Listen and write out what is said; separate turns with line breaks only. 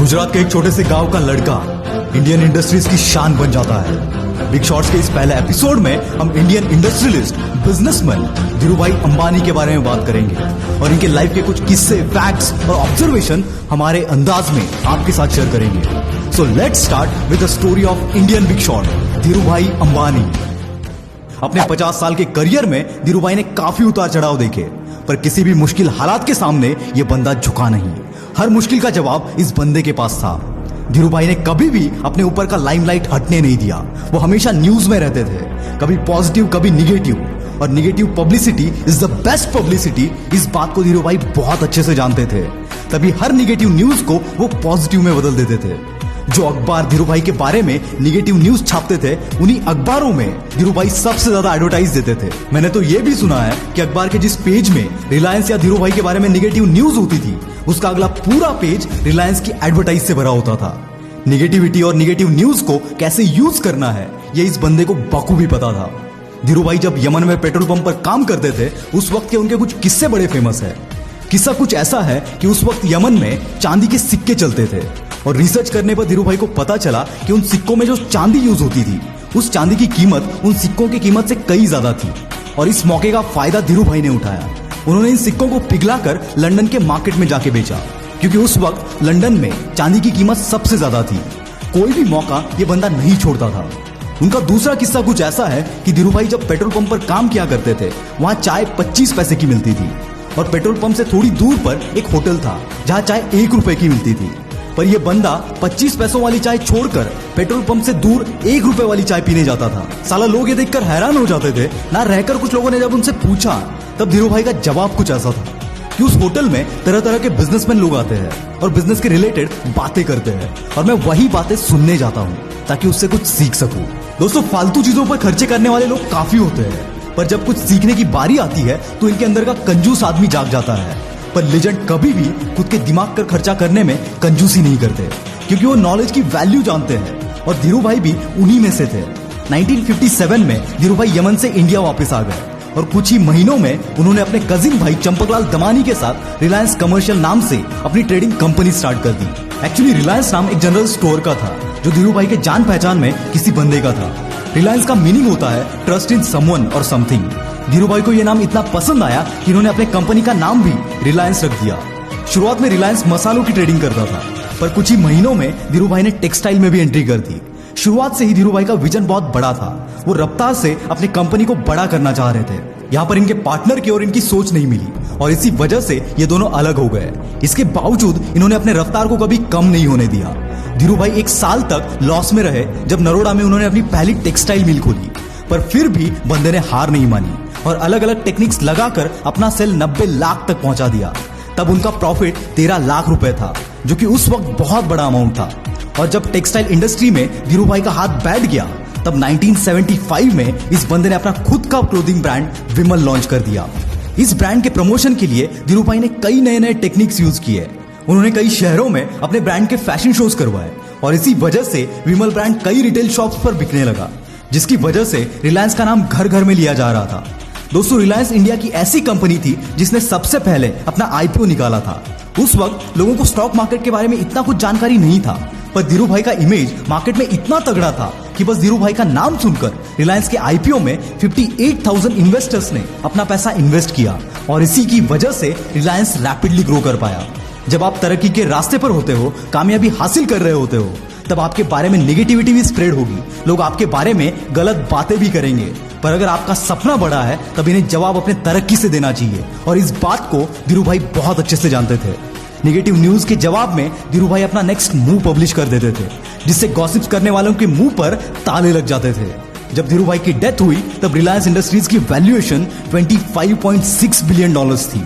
गुजरात के एक छोटे से गांव का लड़का इंडियन इंडस्ट्रीज की शान बन जाता है। बिग शॉट्स के इस पहले एपिसोड में हम Indian industrialist businessman Dhirubhai Ambani के बारे में बात करेंगे और इनके लाइफ के कुछ किस्से, फैक्ट्स और ऑब्जर्वेशन हमारे अंदाज में आपके साथ शेयर करेंगे। So let's start with the story of Indian big shot Dhirubhai Ambani. अपने 50 साल के करियर में धीरूभाई ने काफी उतार चढ़ाव देखे, पर किसी भी मुश्किल हालात के सामने ये बंदा झुका नहीं। हर मुश्किल का जवाब इस बंदे के पास था। धीरूभाई ने कभी भी अपने ऊपर का लाइमलाइट हटने नहीं दिया। वो हमेशा न्यूज में रहते थे, कभी पॉजिटिव कभी निगेटिव, और negative publicity is the best publicity. इस बात को धीरूभाई बहुत अच्छे से जानते थे, तभी हर निगेटिव न्यूज को वो पॉजिटिव में बदल देते थे। जो अखबार धीरूभाई के बारे में निगेटिव न्यूज छापते थे, उन्हीं अखबारों में धीरूभाई सबसे ज्यादा एडवर्टाइज देते थे। मैंने तो ये भी सुना है कि अखबार के जिस पेज में रिलायंस या धीरूभाई के बारे में निगेटिव न्यूज होती थी, उसका अगला पूरा पेज रिलायंस की एडवर्टाइज से भरा होता था। निगेटिविटी और निगेटिव न्यूज को कैसे यूज करना है, ये इस बंदे को बखूबी पता था। धीरूभाई जब यमन में पेट्रोल पंप पर काम करते थे, उस वक्त के उनके कुछ किस्से बड़े फेमस है। किस्सा कुछ ऐसा है कि उस वक्त यमन में चांदी के सिक्के चलते थे, और रिसर्च करने पर धीरूभाई को पता चला कि उन सिक्कों में जो चांदी यूज होती थी, उस चांदी की कीमत उन सिक्कों की कीमत से कई ज्यादा थी। और इस मौके का फायदा धीरूभाई ने उठाया। उन्होंने इन सिक्कों को पिघलाकर लंदन के मार्केट में जाके बेचा, क्योंकि उस वक्त लंदन में चांदी की कीमत सबसे ज्यादा थी। कोई भी मौका ये बंदा नहीं छोड़ता था। उनका दूसरा किस्सा कुछ ऐसा है कि धीरूभाई जब पेट्रोल पंप पर काम किया करते थे, वहां चाय 25 पैसे की मिलती थी, और पेट्रोल पंप से थोड़ी दूर पर एक होटल था जहां चाय 1 रुपए की मिलती थी। पर यह बंदा 25 पैसों वाली चाय छोड़कर पेट्रोल पंप से दूर 1 रुपए वाली चाय पीने जाता था। साला लोग ये देखकर हैरान हो जाते थे ना रहकर। कुछ लोगों ने जब उनसे पूछा, तब धीरूभाई का जवाब कुछ ऐसा था कि उस होटल में तरह तरह के बिजनेसमैन लोग आते हैं और बिजनेस के रिलेटेड बातें करते हैं, और मैं वही बातें सुनने जाता हूँ ताकि उससे कुछ सीख सकूं। दोस्तों, फालतू चीजों पर खर्चे करने वाले लोग काफी होते हैं, पर जब कुछ सीखने की बारी आती है तो इनके अंदर का कंजूस आदमी जाग जाता है। पर लेजेंड कभी भी खुद के दिमाग कर खर्चा करने में कंजूसी नहीं करते, क्योंकि वो नॉलेज की वैल्यू जानते हैं, और धीरूभाई भी उन्हीं में से थे। 1957 में धीरूभाई यमन से इंडिया वापस आ गए, और कुछ ही महीनों में उन्होंने अपने कजिन भाई चंपकलाल दमानी के साथ रिलायंस कमर्शियल नाम से अपनी ट्रेडिंग कंपनी स्टार्ट कर दी। एक्चुअली रिलायंस नाम एक जनरल स्टोर का था, जो धीरूभाई के जान पहचान में किसी बंदे का था। रिलायंस का मीनिंग होता है ट्रस्ट इन समवन और समथिंग। धीरूभाई को यह नाम इतना पसंद आया कि उन्होंने अपने कंपनी का नाम भी रिलायंस रख दिया। शुरुआत में रिलायंस मसालों की ट्रेडिंग करता था, पर कुछ ही महीनों में धीरूभाई ने टेक्सटाइल में भी एंट्री कर दी। शुरुआत से ही धीरूभाई का विजन बहुत बड़ा था। वो रफ्तार से अपनी कंपनी को बड़ा करना चाह रहे थे। यहाँ पर इनके पार्टनर की और इनकी सोच नहीं मिली, और इसी वजह से ये दोनों अलग हो गए। इसके बावजूद इन्होंने अपने रफ्तार को कभी कम नहीं होने दिया। धीरूभाई 1 साल तक लॉस में रहे, जब नरोडा में उन्होंने अपनी पहली टेक्सटाइल मिल खोली, पर फिर भी बंदे ने हार नहीं मानी और अलग अलग टेक्निक्स लगाकर अपना सेल 90 लाख तक पहुंचा दिया। तब उनका प्रॉफिट 13 लाख रुपए था, जो कि उस वक्त बहुत बड़ा अमाउंट था। और जब टेक्सटाइल इंडस्ट्री में धीरूभाई का हाथ बैठ गया, तब 1975 में इस बंदे ने अपना खुद का क्लोथिंग ब्रांड विमल लॉन्च कर दिया। इस ब्रांड के प्रमोशन के लिए धीरूभाई ने कई नए नए टेक्निक्स यूज किए। उन्होंने कई शहरों में अपने ब्रांड के फैशन शोज करवाए, और इसी वजह से विमल ब्रांड कई रिटेल शॉप्स पर बिकने लगा, जिसकी वजह से रिलायंस का नाम घर घर में लिया जा रहा था। दोस्तों, रिलायंस इंडिया की ऐसी कंपनी थी जिसने सबसे पहले अपना आईपीओ निकाला था। उस वक्त लोगों को स्टॉक मार्केट के बारे में इतना कुछ जानकारी नहीं था, पर धीरूभाई का इमेज मार्केट में इतना तगड़ा था कि बस धीरूभाई का नाम सुनकर रिलायंस के आईपीओ में 58,000 इन्वेस्टर्स ने अपना पैसा इन्वेस्ट किया, और इसी की वजह से रिलायंस रैपिडली ग्रो कर पाया। जब आप तरक्की के रास्ते पर होते हो, कामयाबी हासिल कर रहे होते हो, तब आपके बारे में नेगेटिविटी भी स्प्रेड होगी। लोग आपके बारे में गलत बातें भी करेंगे, पर अगर आपका सपना बड़ा है, तब इन्हें जवाब अपने तरक्की से देना चाहिए, और इस बात को धीरूभाई बहुत अच्छे से जानते थे। नेगेटिव न्यूज के जवाब में धीरूभाई अपना नेक्स्ट मूव पब्लिश कर देते थे, जिससे गॉसिप्स करने वालों के मुंह पर ताले लग जाते थे। जब धीरूभाई की डेथ हुई, तब रिलायंस इंडस्ट्रीज की वैल्यूएशन $25.6 बिलियन थी।